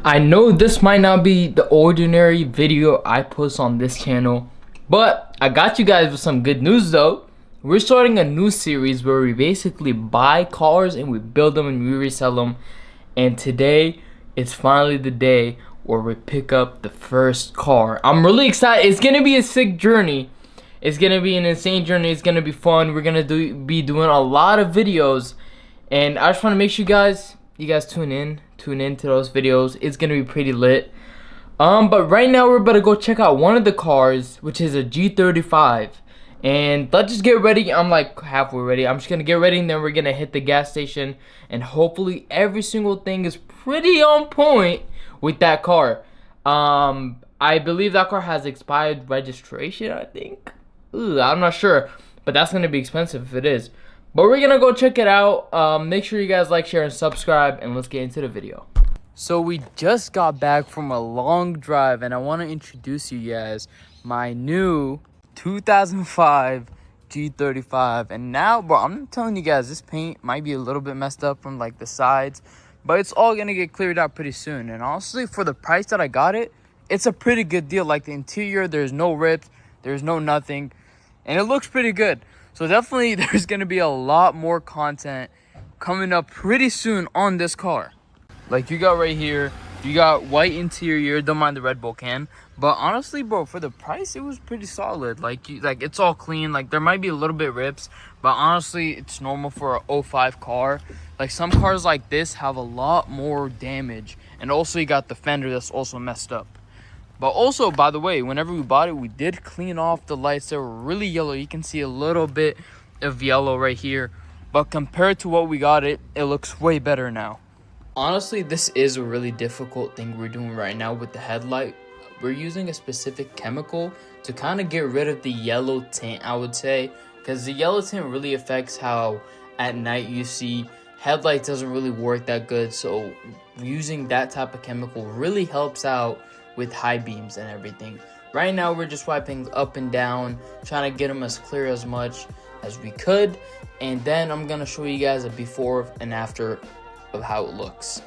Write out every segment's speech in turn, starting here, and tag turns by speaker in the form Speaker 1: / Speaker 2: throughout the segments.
Speaker 1: I know this might not be the ordinary video I post on this channel, but I got you guys with some good news though. We're starting a new series where we basically buy cars and we build them and we resell them. And today, it's finally the day where we pick up the first car. I'm really excited. It's gonna be a sick journey. It's gonna be an insane journey. It's gonna be fun. We're gonna be doing a lot of videos, and I just want to make sure you guys tune in to those videos. It's gonna be pretty lit. But right now we're about to go check out one of the cars, which is a G35. And let's just get ready. I'm like halfway ready. I'm just gonna get ready and then we're gonna hit the gas station, and hopefully every single thing is pretty on point with that car. I believe that car has expired registration, I think. I'm not sure, but that's gonna be expensive if it is. But we're gonna go check it out. Make sure you guys like, share, and subscribe, and let's get into the video. So we just got back from a long drive, and I want to introduce you guys my new 2005 G35. And now, bro, I'm telling you guys, this paint might be a little bit messed up from like the sides, but it's all gonna get cleared out pretty soon. And honestly, for the price that I got it, it's a pretty good deal. Like the interior, there's no rips, there's no nothing, and it looks pretty good. So definitely there's gonna be a lot more content coming up pretty soon on this car. Like you got right here, you got white interior, don't mind the Red Bull can, but honestly, bro, for the price, it was pretty solid. Like it's all clean. Like there might be a little bit rips, but honestly, it's normal for a 05 car. Like some cars like this have a lot more damage, and also you got the fender that's also messed up. But also, by the way, whenever we bought it, we did clean off the lights. They were really yellow. You can see a little bit of yellow right here, but compared to what we got it looks way better now. Honestly, this is a really difficult thing we're doing right now with the headlight. We're using a specific chemical to kind of get rid of the yellow tint, I would say, because the yellow tint really affects how at night you see. Headlight doesn't really work that good, so using that type of chemical really helps out with high beams and everything. Right now, we're just wiping up and down, trying to get them as clear as much as we could, and then I'm gonna show you guys a before and after of how it looks.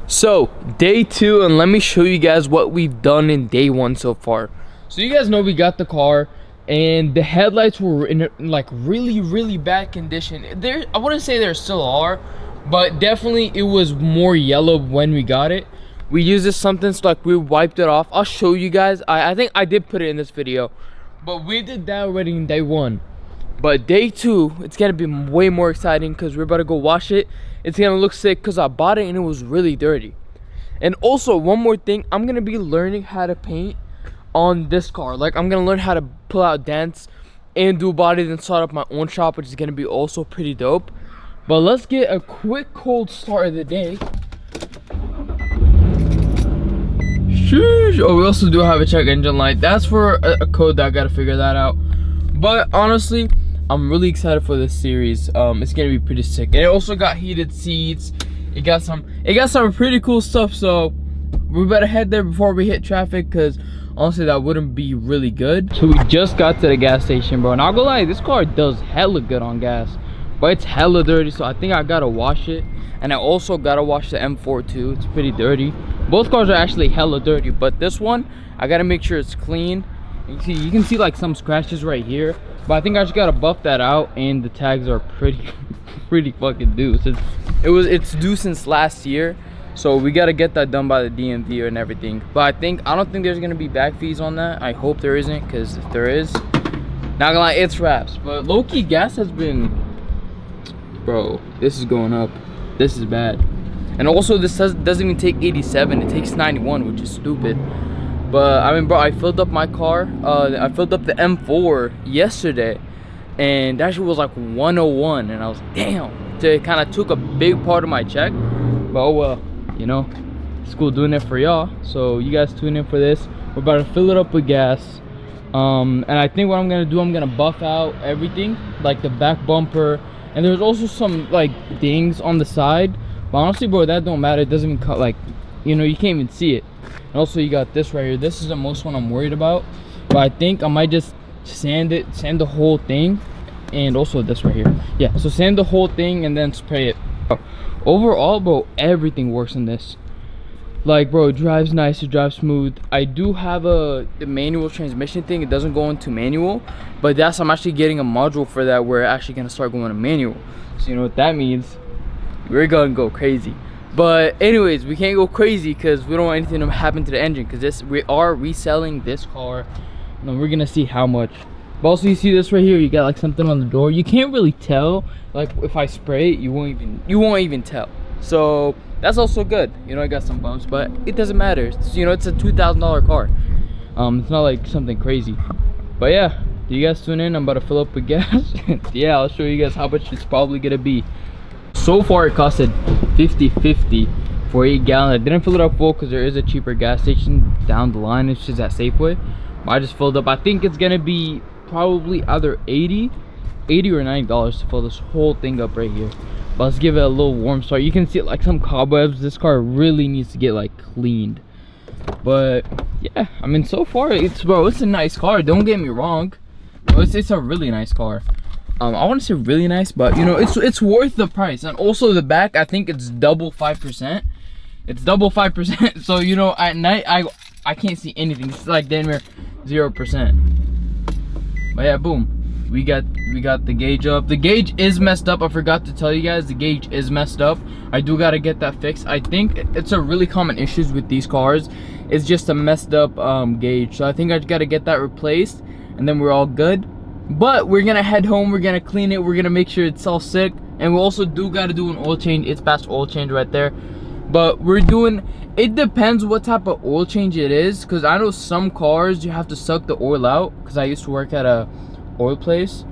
Speaker 1: So day 2, and let me show you guys what we've done in day 1 so far. So you guys know we got the car, and the headlights were in like really bad condition. I wouldn't say there still are, but definitely it was more yellow when we got it. We used this something, so like we wiped it off. I'll show you guys. I think I did put it in this video, but we did that already in day 1. But day 2, it's gonna be way more exciting because we're about to go wash it. It's gonna look sick because I bought it and it was really dirty. And also one more thing, I'm gonna be learning how to paint on this car. Like I'm gonna learn how to pull out dents and do body, then start up my own shop, which is gonna be also pretty dope. But let's get a quick cold start of the day. Sheesh. Oh, we also do have a check engine light. That's for a code that I gotta figure that out. But honestly, I'm really excited for this series. It's gonna be pretty sick. And it also got heated seats. It got some pretty cool stuff. So we better head there before we hit traffic, because honestly that wouldn't be really good. So we just got to the gas station, bro. Not gonna lie, this car does hella good on gas, but it's hella dirty, so I think I gotta wash it. And I also gotta wash the M4 too. It's pretty dirty. Both cars are actually hella dirty, but this one I gotta make sure it's clean. You can see like some scratches right here, but I think I just gotta buff that out. And the tags are pretty fucking due. It's due since last year, so we gotta get that done by the DMV and everything. But I don't think there's gonna be back fees on that. I hope there isn't, because if there is, not gonna lie, it's wraps. But low-key gas has been, bro, this is going up. This is bad. And also this doesn't even take 87, it takes 91, which is stupid. But I mean, bro, I filled up my car. I filled up the M4 yesterday, and that shit was like 101, and I was like, damn. It kind of took a big part of my check, but oh well, you know, it's cool doing it for y'all. So you guys tune in for this. We're about to fill it up with gas, and I think what I'm gonna do, I'm gonna buff out everything, like the back bumper, and there's also some like dings on the side. But honestly, bro, that don't matter. It doesn't even cut, like, you know, you can't even see it. And also you got this right here. This is the most one I'm worried about, but I think I might just sand the whole thing and also this right here. Yeah, so sand the whole thing and then spray it. Overall, bro, everything works in this. Like, bro, it drives nice, it drives smooth. I do have the manual transmission thing. It doesn't go into manual, but I'm actually getting a module for that where it's actually gonna start going to manual. So you know what that means? We're gonna go crazy. But anyways, we can't go crazy because we don't want anything to happen to the engine, because we are reselling this car and we're gonna see how much. But also, you see this right here, you got like something on the door. You can't really tell. Like, if I spray it, you won't even tell. So that's also good. You know, I got some bumps, but it doesn't matter. You know, it's a $2,000 car. It's not like something crazy. But yeah, you guys tune in. I'm about to fill up with gas. Yeah, I'll show you guys how much it's probably gonna be. So far, it costed $50.50 for 8 gallon. I didn't fill it up full because there is a cheaper gas station down the line. It's just at Safeway. I just filled up. I think it's gonna be probably either $80 or $90 to fill this whole thing up right here. But let's give it a little warm start. You can see like some cobwebs. This car really needs to get like cleaned. But yeah, I mean, so far it's a nice car. Don't get me wrong, it's a really nice car. I want to say really nice, but you know, it's worth the price. And also the back, I think it's double 5%. It's double 5%. So you know, at night I can't see anything. It's like damn near 0%. But yeah, boom. We got the gauge up. The gauge is messed up. I forgot to tell you guys, the gauge is messed up. I do gotta get that fixed. I think it's a really common issue with these cars. It's just a messed up gauge. So I think I gotta get that replaced, and then we're all good. But we're gonna head home. We're gonna clean it. We're gonna make sure it's all sick, and we also do gotta do an oil change. It's past oil change right there. But we're doing. It depends what type of oil change it is, because I know some cars you have to suck the oil out. Because I used to work at a oil place.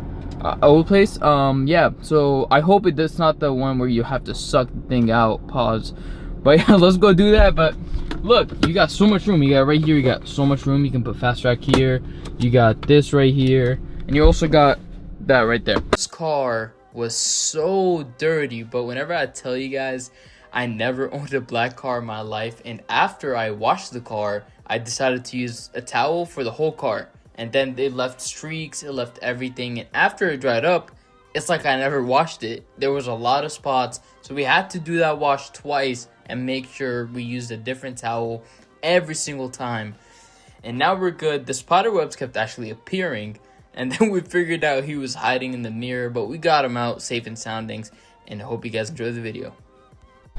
Speaker 1: Yeah, so I hope it's not the one where you have to suck the thing out. Pause. But yeah, let's go do that. But look, you got so much room. You got right here, you got so much room. You can put fast track here. You got this right here, and you also got that right there. This car was so dirty, but whenever I tell you guys, I never owned a black car in my life, and after I washed the car, I decided to use a towel for the whole car. And then it left streaks, it left everything, and after it dried up, it's like I never washed it. There was a lot of spots, so we had to do that wash twice and make sure we used a different towel every single time. And now we're good. The spider webs kept actually appearing, and then we figured out he was hiding in the mirror, but we got him out safe and soundings, and I hope you guys enjoy the video.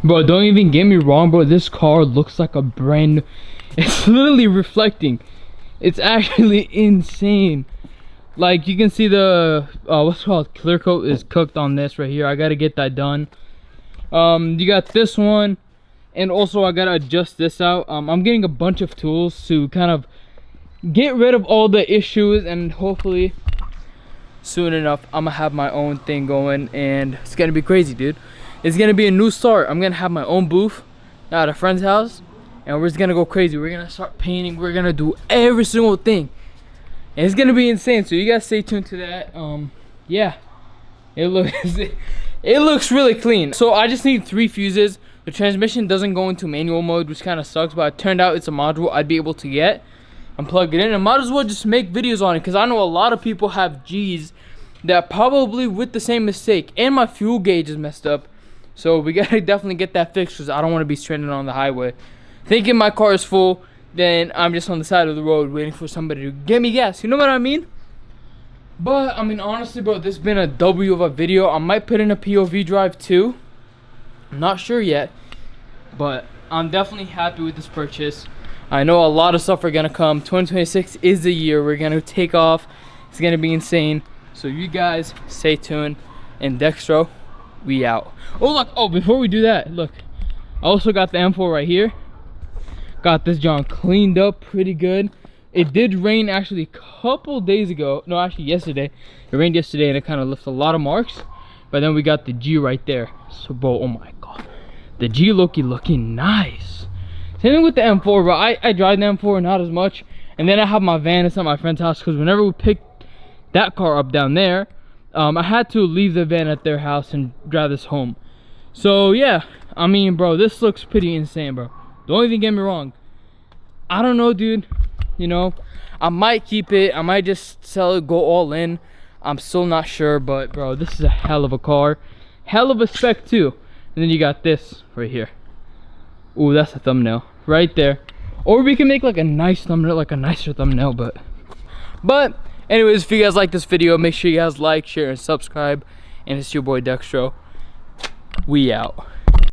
Speaker 1: Bro, don't even get me wrong, bro. This car looks like a brand new. It's literally reflecting. It's actually insane. Like, you can see the what's it called, clear coat is cooked on this right here. I gotta get that done. You got this one, and also I gotta adjust this out. I'm getting a bunch of tools to kind of get rid of all the issues, and hopefully soon enough I'm gonna have my own thing going, and it's gonna be crazy, dude. It's gonna be a new start. I'm gonna have my own booth at a friend's house, and we're just gonna go crazy. We're gonna start painting. We're gonna do every single thing, and it's gonna be insane. So you guys stay tuned to that. Yeah, it looks really clean. So I just need 3 fuses. The transmission doesn't go into manual mode, which kind of sucks, but it turned out it's a module I'd be able to get and plug it in. And might as well just make videos on it, because I know a lot of people have G's that probably with the same mistake. And my fuel gauge is messed up, so we gotta definitely get that fixed, because I don't want to be stranded on the highway thinking my car is full, then I'm just on the side of the road waiting for somebody to get me gas. You know what I mean? But I mean, honestly, bro, this has been a W of a video. I might put in a POV drive too. I'm not sure yet, but I'm definitely happy with this purchase. I know a lot of stuff are gonna come. 2026 is the year we're gonna take off. It's gonna be insane. So you guys stay tuned. And Dextro, we out. Oh look, oh, before we do that, look, I also got the M4 right here. Got this John cleaned up pretty good. It did rain actually a couple days ago. No, actually yesterday. It rained yesterday and it kind of left a lot of marks. But then we got the G right there. So bro, oh my god, the G looking nice. Same thing with the M4, bro. I drive the M4 not as much, and then I have my van. It's at my friend's house, because whenever we picked that car up down there, I had to leave the van at their house and drive this home. So yeah, I mean, bro, this looks pretty insane, bro. Don't even get me wrong. I don't know, dude. You know, I might keep it. I might just sell it, go all in. I'm still not sure, but bro, this is a hell of a car. Hell of a spec too. And then you got this right here. Ooh, that's a thumbnail right there. Or we can make like a nice thumbnail, like a nicer thumbnail, but anyways, if you guys like this video, make sure you guys like, share, and subscribe. And it's your boy Dextro. We out.